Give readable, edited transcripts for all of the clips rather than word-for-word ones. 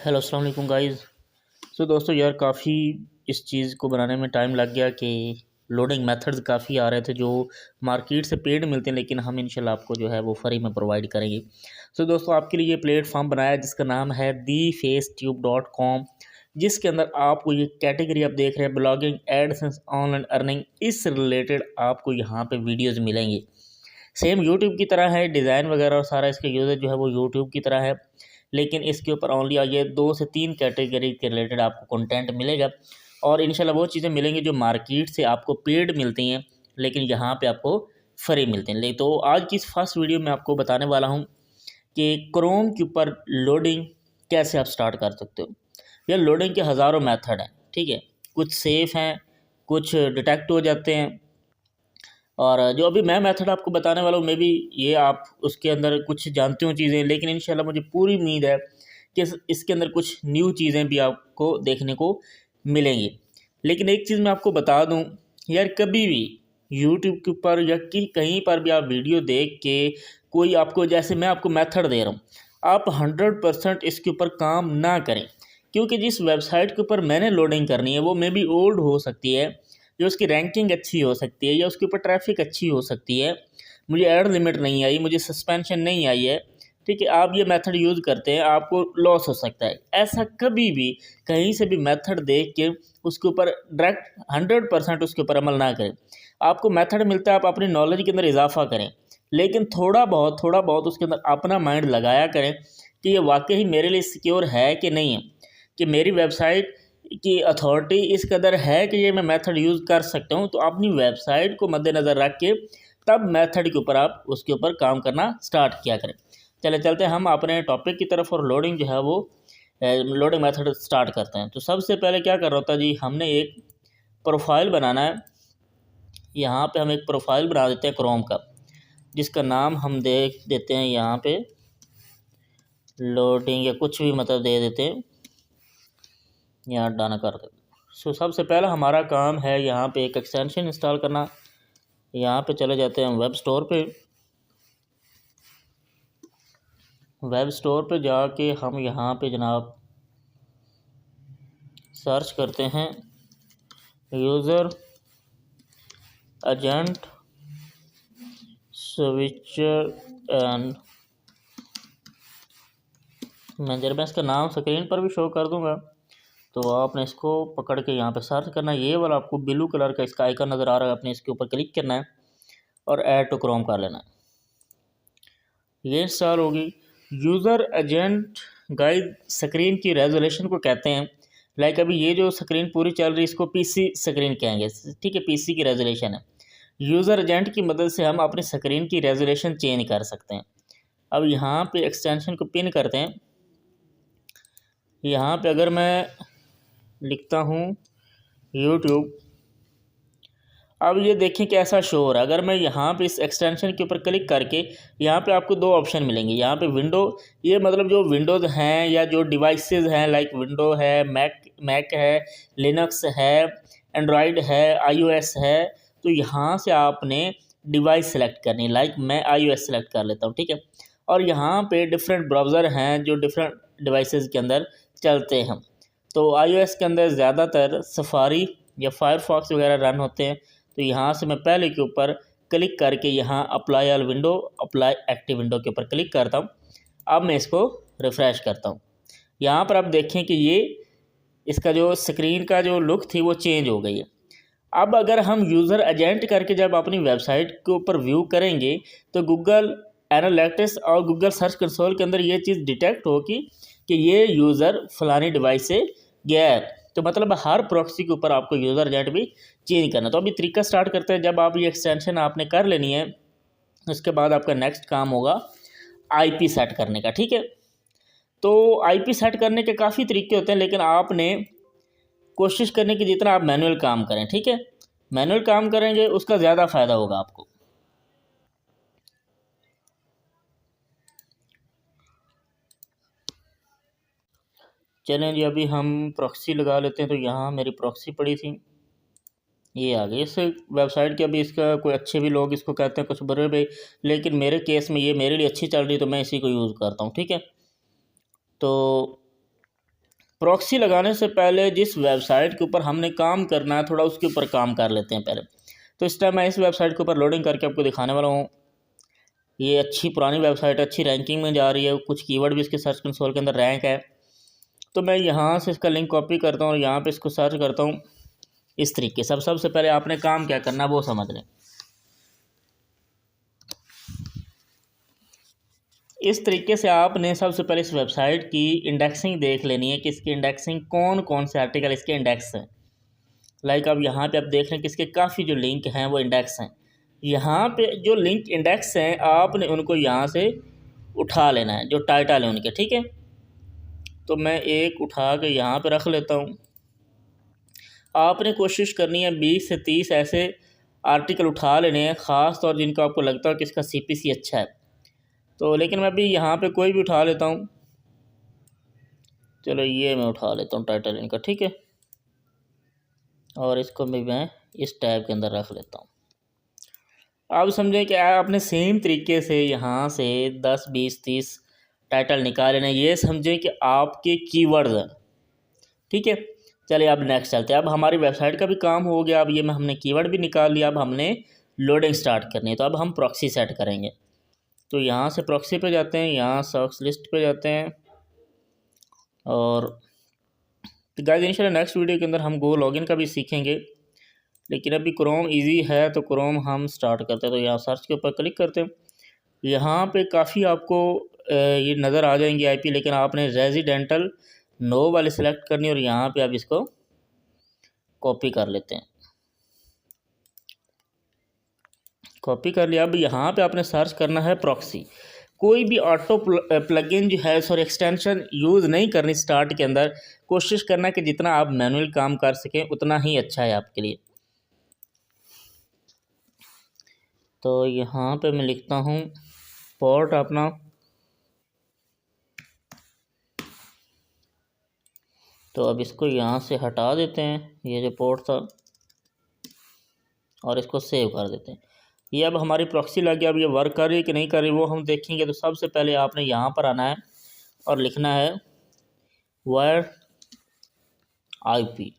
Hello अस्सलाम वालेकुम guys. दोस्तों यार काफ़ी इस चीज़ को बनाने में टाइम लग गया कि लोडिंग मेथड्स काफ़ी आ रहे थे जो मार्केट से पेड मिलते हैं, लेकिन हम इंशाल्लाह आपको जो है वो फ्री में प्रोवाइड करेंगे। दोस्तों आपके लिए ये प्लेटफॉर्म बनाया है जिसका नाम है thefacetube.com, जिसके अंदर आपको ये कैटेगरी आप देख रहे हैं ब्लॉगिंग, एडसेंस, ऑनलाइन अर्निंग, इस रिलेटेड आपको यहाँ पे वीडियोज़ मिलेंगे। सेम यूट्यूब की तरह है, डिज़ाइन वगैरह और सारा इसका यूज़र जो है वो यूट्यूब की तरह है, लेकिन इसके ऊपर ओनली ये 2 से 3 कैटेगरी के रिलेटेड आपको कंटेंट मिलेगा और इंशाल्लाह वो चीज़ें मिलेंगी जो मार्केट से आपको पेड मिलती हैं, लेकिन यहाँ पे आपको फ्री मिलते हैं। तो आज की इस फर्स्ट वीडियो में आपको बताने वाला हूँ कि क्रोम के ऊपर लोडिंग कैसे आप स्टार्ट कर सकते हो। यह लोडिंग के हज़ारों मेथड हैं, ठीक है। कुछ सेफ़ हैं, कुछ डिटेक्ट हो जाते हैं, और जो अभी मैं मेथड आपको बताने वाला हूँ, मे बी ये आप उसके अंदर कुछ जानते हो चीज़ें, लेकिन इंशाल्लाह मुझे पूरी उम्मीद है कि इसके अंदर कुछ न्यू चीज़ें भी आपको देखने को मिलेंगी। लेकिन एक चीज़ मैं आपको बता दूँ यार, कभी भी यूट्यूब के ऊपर या कि कहीं पर भी आप वीडियो देख के कोई आपको, जैसे मैं आपको मेथड दे रहा हूँ, आप 100% इसके ऊपर काम ना करें, क्योंकि जिस वेबसाइट के ऊपर मैंने लोडिंग करनी है वो मे बी ओल्ड हो सकती है, जो उसकी रैंकिंग अच्छी हो सकती है या उसके ऊपर ट्रैफिक अच्छी हो सकती है, मुझे ऐड लिमिट नहीं आई, मुझे सस्पेंशन नहीं आई है, ठीक है। आप ये मेथड यूज़ करते हैं, आपको लॉस हो सकता है। ऐसा कभी भी कहीं से भी मेथड देख के उसके ऊपर डायरेक्ट 100% उसके ऊपर अमल ना करें। आपको मेथड मिलता है, आप अपनी नॉलेज के अंदर इजाफा करें, लेकिन थोड़ा बहुत उसके अंदर अपना माइंड लगाया करें कि ये वाकई मेरे लिए सिक्योर है कि नहीं है, कि मेरी वेबसाइट की अथॉरिटी इस कदर है कि ये मैं मेथड यूज़ कर सकता हूँ। तो अपनी वेबसाइट को मद्देनज़र रख के तब मेथड के ऊपर आप उसके ऊपर काम करना स्टार्ट किया करें। चले चलते हैं हम अपने टॉपिक की तरफ और लोडिंग जो है वो लोडिंग मेथड स्टार्ट करते हैं। तो सबसे पहले क्या कर रहा होता जी, हमने एक प्रोफाइल बनाना है। यहाँ पे हम एक प्रोफाइल बना देते हैं क्रोम का, जिसका नाम हम देख देते हैं यहाँ पे लोडिंग या कुछ भी मतलब दे देते हैं, यहाँ डन कर देते हैं। सबसे पहला हमारा काम है यहाँ पे एक एक्सटेंशन इंस्टॉल करना। यहाँ पे चले जाते हैं वेब स्टोर पे। वेब स्टोर पे जाके हम यहाँ पे जनाब सर्च करते हैं user agent switcher and manager. मैं इसका नाम स्क्रीन पर भी शो कर दूंगा, तो आपने इसको पकड़ के यहाँ पे सर्च करना है। ये वाला आपको ब्लू कलर का इसका आइकन नज़र आ रहा है, आपने इसके ऊपर क्लिक करना है और ऐड टू क्रोम कर लेना है। ये इंस्टॉल होगी। यूज़र एजेंट गाइड स्क्रीन की रेजोल्यूशन को कहते हैं। लाइक अभी ये जो स्क्रीन पूरी चल रही है इसको पीसी स्क्रीन कहेंगे, ठीक है। पीसी की रेजोल्यूशन है। यूज़र एजेंट की मदद से हम अपनी स्क्रीन की रेजोल्यूशन चेंज कर सकते हैं। अब यहाँ पे एक्सटेंशन को पिन करते हैं। यहाँ पे अगर मैं लिखता हूँ यूट्यूब, अब ये देखें कि ऐसा शो हो रहा है। अगर मैं यहाँ पे इस एक्सटेंशन के ऊपर क्लिक करके, यहाँ पे आपको 2 ऑप्शन मिलेंगे। यहाँ पे विंडो, ये मतलब जो विंडोज़ हैं या जो डिवाइसेस हैं, लाइक विंडो है, मैक है, लिनक्स है, एंड्रॉयड है, आईओएस है, तो यहाँ से आपने डिवाइस सेलेक्ट करनी है। लाइक मैं आईओएस सेलेक्ट कर लेता हूँ, ठीक है। और यहाँ पे डिफरेंट ब्राउज़र हैं जो डिफरेंट डिवाइसेस के अंदर चलते हैं। तो आईओएस के अंदर ज़्यादातर सफारी या फायरफॉक्स वगैरह रन होते हैं। तो यहाँ से मैं पहले के ऊपर क्लिक करके यहाँ apply all window, apply active window के ऊपर क्लिक करता हूँ। अब मैं इसको रिफ़्रेश करता हूँ। यहाँ पर आप देखें कि ये इसका जो स्क्रीन का जो लुक थी वो चेंज हो गई है। अब अगर हम यूज़र एजेंट करके जब अपनी वेबसाइट के ऊपर व्यू करेंगे, तो गूगल एनालिटिक्स और गूगल सर्च कंसोल के अंदर ये चीज़ डिटेक्ट होगी कि ये यूज़र फलानी डिवाइस से गया है। तो मतलब हर प्रॉक्सी के ऊपर आपको यूज़र एजेंट भी चेंज करना। तो अभी तरीका स्टार्ट करते हैं। जब आप ये एक्सटेंशन आपने कर लेनी है, उसके बाद आपका नेक्स्ट काम होगा आईपी सेट करने का, ठीक है। तो आईपी सेट करने के काफ़ी तरीके होते हैं, लेकिन आपने कोशिश करने की जितना आप मैनुअल काम करें, ठीक है। मैनुअल काम करेंगे उसका ज़्यादा फ़ायदा होगा आपको। चलें जी, अभी हम प्रॉक्सी लगा लेते हैं। तो यहाँ मेरी प्रॉक्सी पड़ी थी, ये आ गई इस वेबसाइट के। अभी इसका कोई अच्छे भी लोग इसको कहते हैं, कुछ बुरे भी, लेकिन मेरे केस में ये मेरे लिए अच्छी चल रही, तो मैं इसी को यूज़ करता हूँ, ठीक है। तो प्रॉक्सी लगाने से पहले जिस वेबसाइट के ऊपर हमने काम करना है थोड़ा उसके ऊपर काम कर लेते हैं पहले। तो इस टाइम मैं इस वेबसाइट के ऊपर लोडिंग करके आपको दिखाने वाला हूँ। ये अच्छी पुरानी वेबसाइट, अच्छी रैंकिंग में जा रही है, कुछ कीवर्ड भी इसके सर्च कंसोल के अंदर रैंक है। तो मैं यहाँ से इसका लिंक कॉपी करता हूँ और यहाँ पे इसको सर्च करता हूँ इस तरीके से। सबसे पहले आपने काम क्या करना वो समझ लें। इस तरीके से आपने सबसे पहले इस वेबसाइट की इंडेक्सिंग देख लेनी है कि इसकी इंडेक्सिंग कौन कौन से आर्टिकल इसके इंडेक्स हैं। लाइक अब यहाँ पे आप देख रहे हैं कि इसके काफ़ी जो लिंक हैं वो इंडेक्स हैं। यहाँ पे जो लिंक इंडेक्स हैं आपने उनको यहाँ से उठा लेना है, जो टाइटल है उनके, ठीक है। तो मैं एक उठा के यहाँ पे रख लेता हूँ। आपने कोशिश करनी है 20 से 30 ऐसे आर्टिकल उठा लेने हैं, ख़ास तौर जिनको आपको लगता है कि इसका CPC अच्छा है। तो लेकिन मैं अभी यहाँ पे कोई भी उठा लेता हूँ। चलो ये मैं उठा लेता हूँ टाइटल इनका, ठीक है, और इसको भी मैं इस टैब के अंदर रख लेता हूँ। अब समझें कि आपने सेम तरीके से यहाँ से 10, 20, 30 टाइटल निकाले ना, ये समझें कि आपके कीवर्ड्स हैं, ठीक है। चलिए अब नेक्स्ट चलते हैं। अब हमारी वेबसाइट का भी काम हो गया। अब ये में हमने कीवर्ड भी निकाल लिया। अब हमने लोडिंग स्टार्ट करनी है। तो अब हम प्रॉक्सी सेट करेंगे। तो यहाँ से प्रॉक्सी पे जाते हैं, यहाँ सर्च लिस्ट पे जाते हैं और तो गाइस इंशाल्लाह नेक्स्ट वीडियो के अंदर हम गो लॉगिन का भी सीखेंगे। लेकिन अभी क्रोम इजी है तो क्रोम हम स्टार्ट करते हैं। तो यहाँ सर्च के ऊपर क्लिक करते हैं। यहाँ पे काफ़ी आपको ये नज़र आ जाएंगी IP, लेकिन आपने रेजिडेंटल नो वाले सेलेक्ट करनी और यहाँ पे आप इसको कॉपी कर लेते हैं। कॉपी कर लिया। अब यहाँ पे आपने सर्च करना है प्रॉक्सी। कोई भी ऑटो प्लगइन जो है सॉरी एक्सटेंशन यूज़ नहीं करनी स्टार्ट के अंदर। कोशिश करना कि जितना आप मैनुअल काम कर सकें उतना ही अच्छा है आपके लिए। तो यहाँ पे मैं लिखता हूँ पोर्ट अपना, तो अब इसको यहाँ से हटा देते हैं ये जो पोर्ट था और इसको सेव कर देते हैं। ये अब हमारी प्रॉक्सी लग गया। अब ये वर्क कर रही है कि नहीं कर रही वो हम देखेंगे। तो सबसे पहले आपने यहाँ पर आना है और लिखना है वायर IP।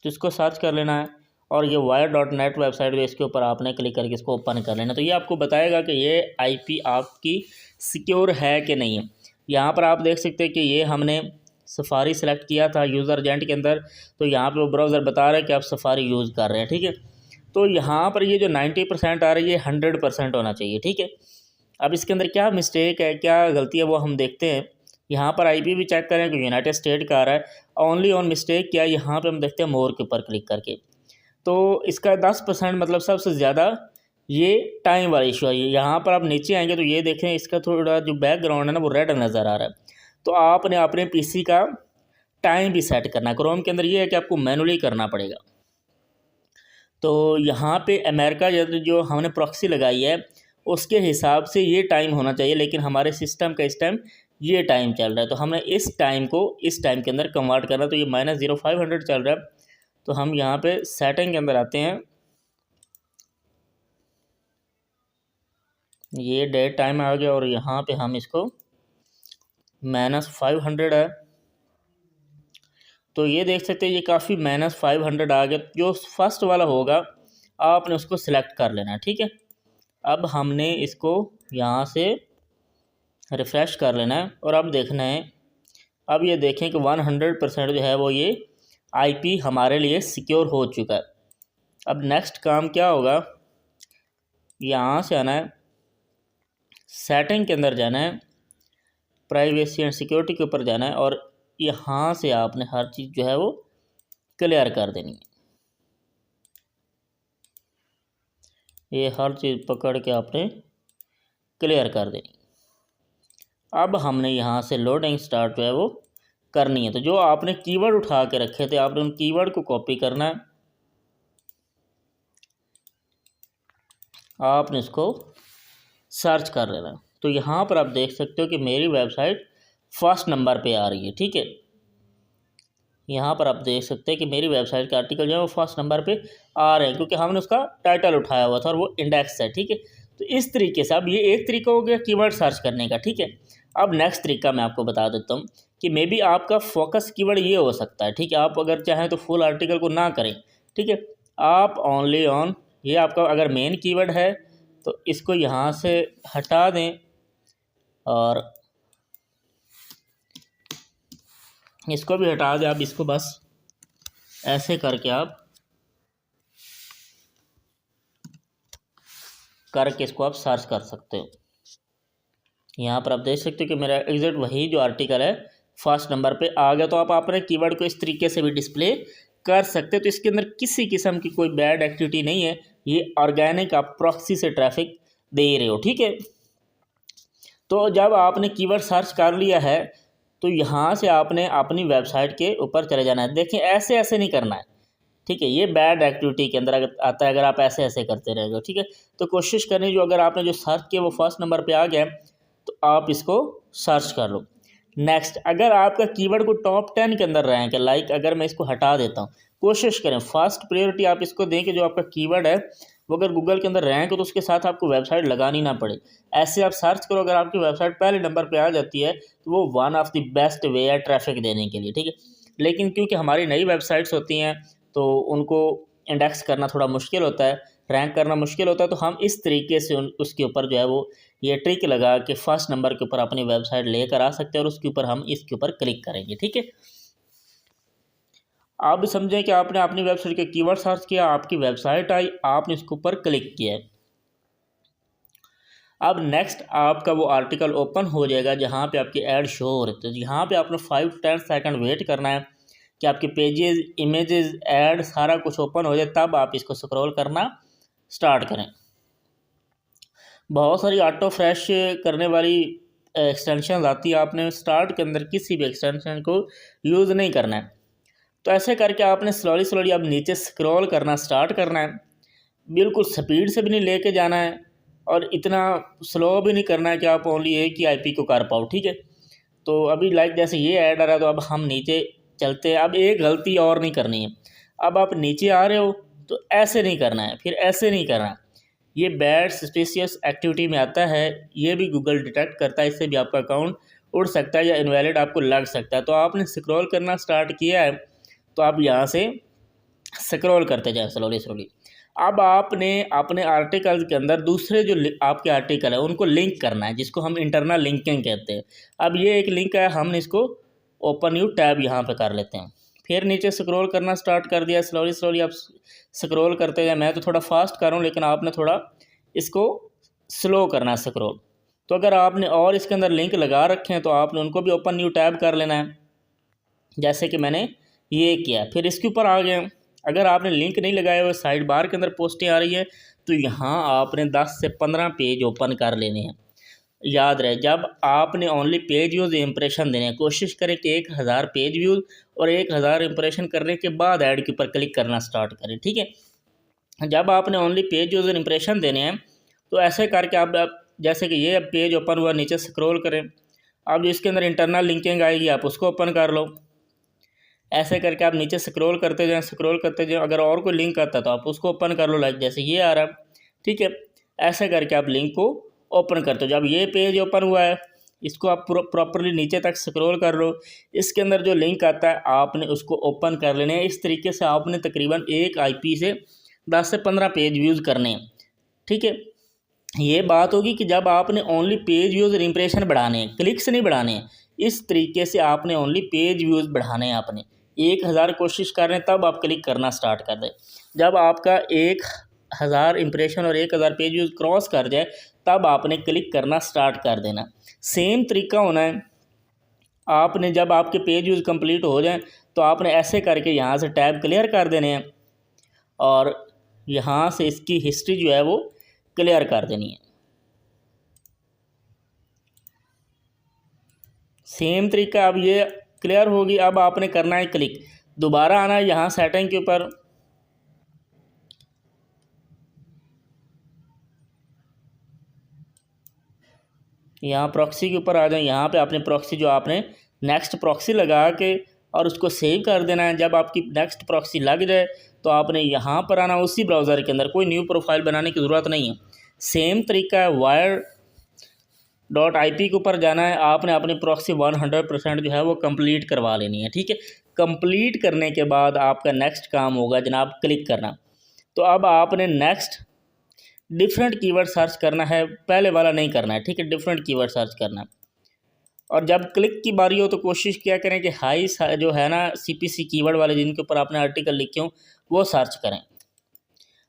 तो इसको सर्च कर लेना है और ये wire.net वेबसाइट है, इसके ऊपर आपने क्लिक करके इसको ओपन कर लेना। तो ये आपको बताएगा कि ये IP आपकी सिक्योर है कि नहीं है। यहाँ पर आप देख सकते हैं कि ये हमने सफारी सेलेक्ट किया था यूज़र एजेंट के अंदर। तो यहाँ पे वो ब्राउज़र बता रहा है कि आप सफारी यूज़ कर रहे हैं, ठीक है। तो यहाँ पर ये जो 90% आ रही है 100% होना चाहिए, ठीक है। अब इसके अंदर क्या मिस्टेक है, क्या गलती है वो हम देखते हैं। यहाँ पर IP भी चेक करें कि यूनाइटेड स्टेट का आ रहा है। ओनली ऑन मिस्टेक क्या है, यहाँ पे हम देखते हैं मोर के ऊपर क्लिक करके। तो इसका 10% मतलब सबसे ज़्यादा ये टाइम वाला इशू है। यहाँ पर आप नीचे आएंगे तो ये देखें इसका थोड़ा जो बैकग्राउंड है ना वो रेड नज़र आ रहा है। तो आपने अपने PC का टाइम भी सेट करना है। क्रोम के अंदर ये है कि आपको मैनुअली करना पड़ेगा। तो यहाँ पे अमेरिका जो हमने प्रॉक्सी लगाई है उसके हिसाब से ये टाइम होना चाहिए, लेकिन हमारे सिस्टम का इस टाइम ये टाइम चल रहा है। तो हमने इस टाइम को इस टाइम के अंदर कन्वर्ट करना। तो ये -0500 चल रहा है। तो हम यहाँ पे सेटिंग के अंदर आते हैं। ये डेट टाइम आ गया और यहाँ पे हम इसको -500 है। तो ये देख सकते हैं ये काफ़ी -500 आ गया। जो फर्स्ट वाला होगा आपने उसको सिलेक्ट कर लेना है, ठीक है। अब हमने इसको यहाँ से रिफ़्रेश कर लेना है और अब देखना है। अब ये देखें कि 100% जो है वो ये IP हमारे लिए सिक्योर हो चुका है। अब नेक्स्ट काम क्या होगा, यहाँ से आना है, सेटिंग के अंदर जाना है, प्राइवेसी एंड सिक्योरिटी के ऊपर जाना है और यहाँ से आपने हर चीज़ जो है वो क्लियर कर देनी है। ये हर चीज़ पकड़ के आपने क्लियर कर देनी। अब हमने यहाँ से लोडिंग स्टार्ट जो है वो करनी है। तो जो आपने कीवर्ड उठा के रखे थे आपने उन कीवर्ड को कॉपी करना है। आपने इसको सर्च कर लेना। तो यहाँ पर आप देख सकते हो कि मेरी वेबसाइट फर्स्ट नंबर पे आ रही है, ठीक है। यहाँ पर आप देख सकते हैं कि मेरी वेबसाइट के आर्टिकल जो है वो फर्स्ट नंबर पे आ रहे हैं क्योंकि हमने उसका टाइटल उठाया हुआ था और वो इंडेक्स है, ठीक है। तो इस तरीके से अब ये एक तरीका हो गया कीवर्ड सर्च करने का, ठीक है। अब नेक्स्ट तरीका मैं आपको बता देता हूँ कि मे बी आपका फोकस कीवर्ड ये हो सकता है, ठीक है। आप अगर चाहें तो फुल आर्टिकल को ना करें, ठीक है। आप ओनली ऑन, ये आपका अगर मेन कीवर्ड है तो इसको यहाँ से हटा दें और इसको भी हटा दें। आप इसको बस ऐसे करके इसको आप सर्च कर सकते हो। यहाँ पर आप देख सकते हो कि मेरा एग्जैक्ट वही जो आर्टिकल है फर्स्ट नंबर पे आ गया। तो आप अपने कीवर्ड को इस तरीके से भी डिस्प्ले कर सकते हो। तो इसके अंदर किसी किस्म की कोई बैड एक्टिविटी नहीं है, ये ऑर्गेनिक आप प्रॉक्सी से ट्रैफिक दे रहे हो, ठीक है। तो जब आपने कीवर्ड सर्च कर लिया है तो यहाँ से आपने अपनी वेबसाइट के ऊपर चले जाना है। देखिए ऐसे ऐसे नहीं करना है, ठीक है। ये बैड एक्टिविटी के अंदर आता है अगर आप ऐसे ऐसे करते रहेंगे, ठीक है। तो कोशिश करें जो अगर आपने जो सर्च किया वो फर्स्ट नंबर पे आ गया तो आप इसको सर्च कर लो। नेक्स्ट, अगर आपका कीवर्ड को टॉप 10 के अंदर रैंक है, लाइक अगर मैं इसको हटा देता हूँ, कोशिश करें फर्स्ट प्रायोरिटी आप इसको दें कि जो आपका कीवर्ड है वो अगर गूगल के अंदर रैंक हो तो उसके साथ आपको वेबसाइट लगानी ना पड़े। ऐसे आप सर्च करो, अगर आपकी वेबसाइट पहले नंबर पे आ जाती है तो वो one of the best way है ट्रैफिक देने के लिए, ठीक है। लेकिन क्योंकि हमारी नई वेबसाइट्स होती हैं तो उनको इंडेक्स करना थोड़ा मुश्किल होता है, रैंक करना मुश्किल होता है, तो हम इस तरीके से उसके ऊपर जो है वो ये ट्रिक लगा के फर्स्ट नंबर के ऊपर अपनी वेबसाइट लेकर आ सकते हैं और उसके ऊपर हम इसके ऊपर क्लिक करेंगे, ठीक है। आप भी समझें कि आपने अपनी वेबसाइट के कीवर्ड सर्च किया, आपकी वेबसाइट आई, आपने इसके ऊपर क्लिक किया है। अब नेक्स्ट आपका वो आर्टिकल ओपन हो जाएगा जहाँ पे आपकी ऐड शो हो रही है। यहाँ पे आपने 5-10 सेकंड वेट करना है कि आपके पेजेस, इमेजेस, ऐड सारा कुछ ओपन हो जाए, तब आप इसको स्क्रॉल करना स्टार्ट करें। बहुत सारी ऑटो फ्रेश करने वाली एक्सटेंशन आती है, आपने स्टार्ट के अंदर किसी भी एक्सटेंशन को यूज़ नहीं करना है। तो ऐसे करके आपने स्लोली अब नीचे स्क्रॉल करना स्टार्ट करना है। बिल्कुल स्पीड से भी नहीं लेके जाना है और इतना स्लो भी नहीं करना है कि आप ओनली एक ही आईपी को कर पाओ, ठीक है। तो अभी लाइक जैसे ये ऐड आ रहा है तो अब हम नीचे चलते हैं। अब एक गलती और नहीं करनी है, अब आप नीचे आ रहे हो तो ऐसे नहीं करना है, फिर ऐसे नहीं करना है। ये बैड सस्पिशियस एक्टिविटी में आता है, ये भी गूगल डिटेक्ट करता है, इससे भी आपका अकाउंट उड़ सकता है या इनवैलिड आपको लग सकता है। तो आपने स्क्रॉल करना स्टार्ट किया है तो आप यहाँ से स्क्रॉल करते जाएं स्लोली। अब आपने अपने आर्टिकल के अंदर दूसरे जो आपके आर्टिकल है उनको लिंक करना है, जिसको हम इंटरनल लिंकिंग कहते हैं। अब ये एक लिंक है, हमने इसको ओपन न्यू टैब यहाँ पे कर लेते हैं। फिर नीचे स्क्रॉल करना स्टार्ट कर दिया, स्लोली आप स्क्रॉल करते जाए। मैं तो थोड़ा फास्ट कर रहा हूँ लेकिन आपने थोड़ा इसको स्लो करना स्क्रॉल। तो अगर आपने और इसके अंदर लिंक लगा रखे हैं तो आपने उनको भी ओपन न्यू टैब कर लेना है, जैसे कि मैंने ये किया। फिर इसके ऊपर आ गए। अगर आपने लिंक नहीं लगाए हुए, साइड बार के अंदर पोस्टें आ रही है तो यहाँ आपने 10 से 15 पेज ओपन कर लेने हैं। याद रहे, जब आपने ओनली पेज व्यूज़ इंप्रेशन देने हैं, कोशिश करें कि 1000 पेज व्यूज़ और 1000 इंप्रेशन करने के बाद ऐड के ऊपर क्लिक करना स्टार्ट करें, ठीक है। जब आपने ओनली पेज व्यूज़ और इंप्रेशन देने हैं तो ऐसे करके आप जैसे कि ये पेज ओपन हुआ, नीचे स्क्रॉल करें। अब जो इसके अंदर इंटरनल लिंकिंग आएगी आप उसको ओपन कर लो। ऐसे करके आप नीचे स्क्रॉल करते जाएं। अगर और कोई लिंक आता है तो आप उसको ओपन कर लो, लाइक जैसे ये आ रहा है, ठीक है। ऐसे करके आप लिंक को ओपन करते हो। जब ये पेज ओपन हुआ है इसको आप प्रॉपरली नीचे तक स्क्रॉल कर लो। इसके अंदर जो लिंक आता है आपने उसको ओपन कर लेने हैं। इस तरीके से आपने तकरीबन एक आईपी से 10 से 15 पेज व्यूज़ करने हैं, ठीक है। ये बात होगी कि जब आपने ओनली पेज व्यूज़ और इंप्रेशन बढ़ाने हैं, क्लिक्स नहीं बढ़ाने हैं। इस तरीके से आपने ओनली पेज व्यूज़ बढ़ाने हैं। आपने 1000 कोशिश कर रहे हैं तब आप क्लिक करना स्टार्ट कर दें। जब आपका 1000 इंप्रेशन और 1000 पेज व्यूज़ क्रॉस कर जाए तब आपने क्लिक करना स्टार्ट कर देना। सेम तरीका होना है। आपने जब आपके पेज व्यूज़ कंप्लीट हो जाएं तो आपने ऐसे करके यहाँ से टैब क्लियर कर देने हैं और यहाँ से इसकी हिस्ट्री जो है वो क्लियर कर देनी है। सेम तरीका, अब ये क्लियर होगी। अब आपने करना है क्लिक, दोबारा आना है यहाँ सेटिंग के ऊपर। यहाँ प्रॉक्सी के ऊपर आ जाए। यहाँ पे आपने प्रॉक्सी जो आपने नेक्स्ट प्रॉक्सी लगा के और उसको सेव कर देना है। जब आपकी नेक्स्ट प्रॉक्सी लग जाए तो आपने यहाँ पर आना, उसी ब्राउज़र के अंदर। कोई न्यू प्रोफाइल बनाने की ज़रूरत नहीं है। सेम तरीका है। .ip के ऊपर जाना है, आपने अपनी प्रॉक्सी 100% जो है वो कंप्लीट करवा लेनी है। ठीक है, कंप्लीट करने के बाद आपका नेक्स्ट काम होगा जनाब क्लिक करना। तो अब आपने नेक्स्ट डिफरेंट कीवर्ड सर्च करना है, पहले वाला नहीं करना है। ठीक है, डिफरेंट कीवर्ड सर्च करना है। और जब क्लिक की बारी हो तो कोशिश क्या करें कि हाई जो है ना CPC कीवर्ड वाले जिनके ऊपर आपने आर्टिकल लिखे हों वो सर्च करें।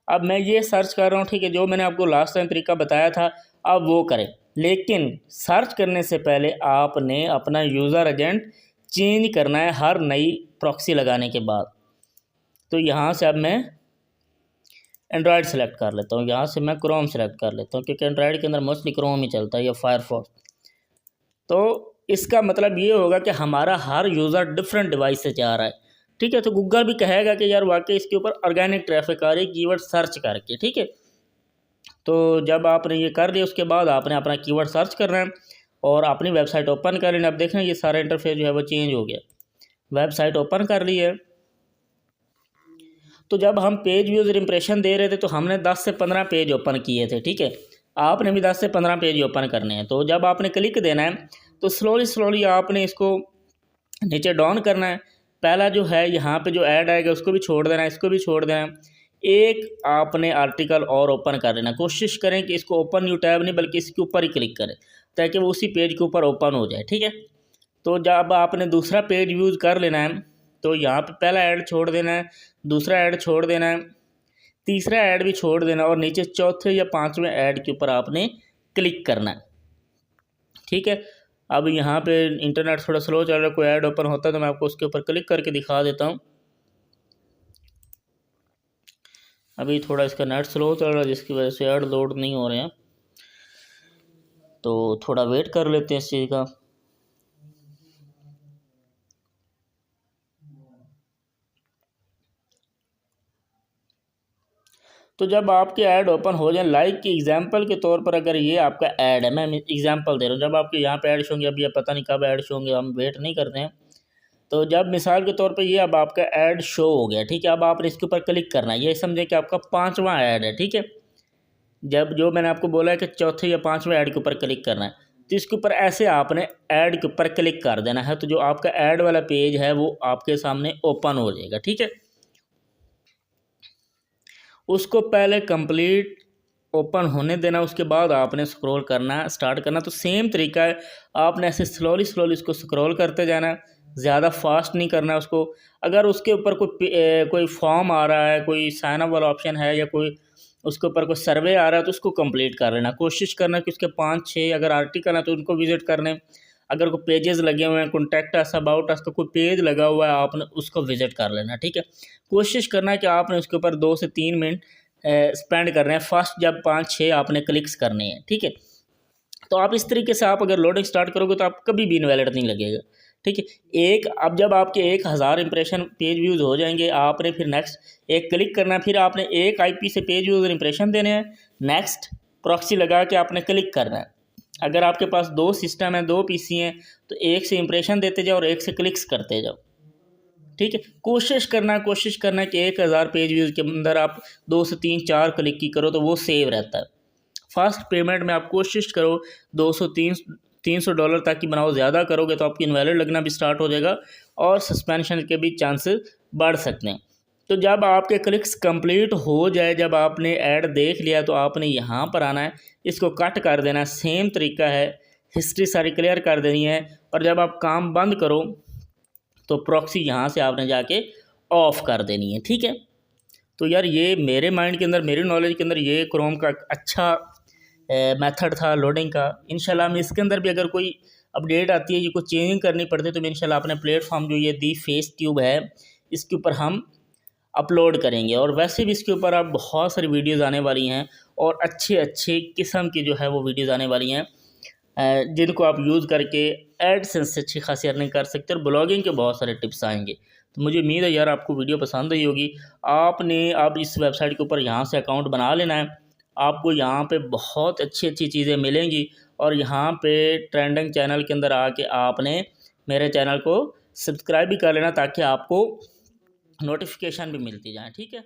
अब मैं ये सर्च कर रहा हूँ, ठीक है, जो मैंने आपको लास्ट टाइम तरीका बताया था अब वो करें। लेकिन सर्च करने से पहले आपने अपना यूज़र एजेंट चेंज करना है हर नई प्रॉक्सी लगाने के बाद। तो यहाँ से अब मैं एंड्रॉयड सेलेक्ट कर लेता हूँ, यहाँ से मैं क्रोम सेलेक्ट कर लेता हूँ क्योंकि एंड्रॉयड के अंदर मोस्टली क्रोम ही चलता है या फायरफॉक्स। तो इसका मतलब ये होगा कि हमारा हर यूज़र डिफरेंट डिवाइस से जा रहा है। ठीक है, तो गूगल भी कहेगा कि यार वाकई इसके ऊपर ऑर्गेनिक ट्रैफिक आ रही है कीवर्ड सर्च करके। ठीक है, तो जब आपने ये कर लिया उसके बाद आपने अपना कीवर्ड सर्च करना है और अपनी वेबसाइट ओपन कर लेना। अब देखें ये सारा इंटरफेस जो है वो चेंज हो गया। वेबसाइट ओपन कर ली है। तो जब हम पेज व्यूज़र इंप्रेशन दे रहे थे तो हमने 10 से 15 पेज ओपन किए थे। ठीक है, आपने भी 10 से 15 पेज ओपन करने हैं। तो जब आपने क्लिक देना है तो स्लोली आपने इसको नीचे डाउन करना है। पहला जो है यहाँ पे जो ऐड आएगा उसको भी छोड़ देना है, इसको भी छोड़ देना है। एक आपने आर्टिकल और ओपन कर लेना। कोशिश करें कि इसको ओपन न्यू टैब नहीं बल्कि इसके ऊपर ही क्लिक करें ताकि वो उसी पेज के ऊपर ओपन हो जाए। ठीक है, तो जब आपने दूसरा पेज यूज़ कर लेना है तो यहाँ पे पहला ऐड छोड़ देना है, दूसरा ऐड छोड़ देना है, तीसरा ऐड भी छोड़ देना और नीचे चौथे या पांचवें ऐड के ऊपर आपने क्लिक करना है। ठीक है, अब यहाँ पे इंटरनेट थोड़ा स्लो चल रहा है, कोई ऐड ओपन होता है तो मैं आपको उसके ऊपर क्लिक करके दिखा देता हूँ। अभी थोड़ा इसका नेट स्लो चल रहा है जिसकी वजह से ऐड लोड नहीं हो रहे हैं, तो थोड़ा वेट कर लेते हैं इस चीज़ का। तो जब आपके ऐड ओपन हो जाए, लाइक की एग्जांपल के तौर पर अगर ये आपका ऐड है, मैं एग्जांपल दे रहा हूँ, जब आपके यहाँ पे ऐड होंगे, अभी ये पता नहीं कब ऐड होंगे, हम वेट नहीं करते हैं। तो जब मिसाल के तौर पे ये अब आपका ऐड शो हो गया। ठीक है, अब आपने इसके ऊपर क्लिक करना है। ये समझे कि आपका 5वां ऐड है। ठीक है, जब जो मैंने आपको बोला है कि चौथे या 5वें ऐड के ऊपर क्लिक करना है तो इसके ऊपर ऐसे आपने ऐड के ऊपर क्लिक कर देना है। तो जो आपका ऐड वाला पेज है वो आपके सामने ओपन हो जाएगा। ठीक है, उसको पहले कंप्लीट ओपन होने देना, उसके बाद आपने स्क्रॉल करना स्टार्ट करना। तो सेम तरीका है, आपने ऐसे स्लोली उसको स्क्रॉल करते जाना है, ज़्यादा फास्ट नहीं करना है उसको। अगर उसके ऊपर कोई फॉर्म आ रहा है, कोई साइन अप वाला ऑप्शन है या कोई उसके ऊपर कोई सर्वे आ रहा है तो उसको कंप्लीट कर लेना। कोशिश करना कि उसके 5-6 अगर आर्टिकल है तो उनको विजिट करने। अगर कोई पेजेस लगे हुए हैं, कॉन्टैक्ट अस, अबाउट अस का कोई पेज लगा हुआ है, आपने उसको विजिट कर लेना। ठीक है, कोशिश करना कि आपने उसके ऊपर 2 से 3 मिनट स्पेंड कर रहे हैं फर्स्ट जब 5-6 आपने क्लिक्स करने हैं। ठीक है, तो आप इस तरीके से आप अगर लोडिंग स्टार्ट करोगे तो आप कभी भी इनवैलिड नहीं लगेगा। ठीक है, अब जब आपके 1000 इंप्रेशन पेज व्यूज़ हो जाएंगे, आपने फिर नेक्स्ट एक क्लिक करना है, फिर आपने एक IP से पेज व्यूज़ और इंप्रेशन देने हैं, नेक्स्ट प्रॉक्सी लगा के आपने क्लिक करना है। अगर आपके पास 2 सिस्टम है, 2 PC हैं, तो एक से इंप्रेशन देते जाओ और एक से क्लिक्स करते जाओ। ठीक है, कोशिश करना कि 1000 पेज व्यूज़ के अंदर आप 2 से 3-4 क्लिक की करो तो वो सेव रहता है। फास्ट पेमेंट में आप कोशिश करो 200-300 डॉलर तक की बनाओ। ज़्यादा करोगे तो आपकी इनवैलिड लगना भी स्टार्ट हो जाएगा और सस्पेंशन के भी चांसेस बढ़ सकते हैं। तो जब आपके क्लिक्स कंप्लीट हो जाए, जब आपने ऐड देख लिया तो आपने यहाँ पर आना है, इसको कट कर देना है। सेम तरीका है, हिस्ट्री सारी क्लियर कर देनी है और जब आप काम बंद करो तो प्रॉक्सी यहाँ से आपने जाके ऑफ़ कर देनी है। ठीक है, तो यार ये मेरे माइंड के अंदर, मेरी नॉलेज के अंदर ये क्रोम का अच्छा मेथड था लोडिंग का। इंशाल्लाह हम इसके अंदर भी अगर कोई अपडेट आती है, ये कोई चेंजिंग करनी पड़ती है तो मैं इंशाल्लाह अपने प्लेटफॉर्म जो ये दी फेस ट्यूब है इसके ऊपर हम अपलोड करेंगे। और वैसे भी इसके ऊपर अब बहुत सारी वीडियोज़ आने वाली हैं और अच्छे किस्म की जो है वो वीडियोज़ आने वाली हैं जिनको आप यूज़ करके एडसेंस से अच्छी खासी अर्निंग कर सकते हैं और ब्लॉगिंग के बहुत सारे टिप्स आएंगे। तो मुझे उम्मीद है यार आपको वीडियो पसंद आई होगी। आपने अब इस वेबसाइट के ऊपर यहाँ से अकाउंट बना लेना है। आपको यहाँ पे बहुत अच्छी चीज़ें मिलेंगी और यहाँ पे ट्रेंडिंग चैनल के अंदर आके आपने मेरे चैनल को सब्सक्राइब भी कर लेना ताकि आपको नोटिफिकेशन भी मिलती जाए। ठीक है।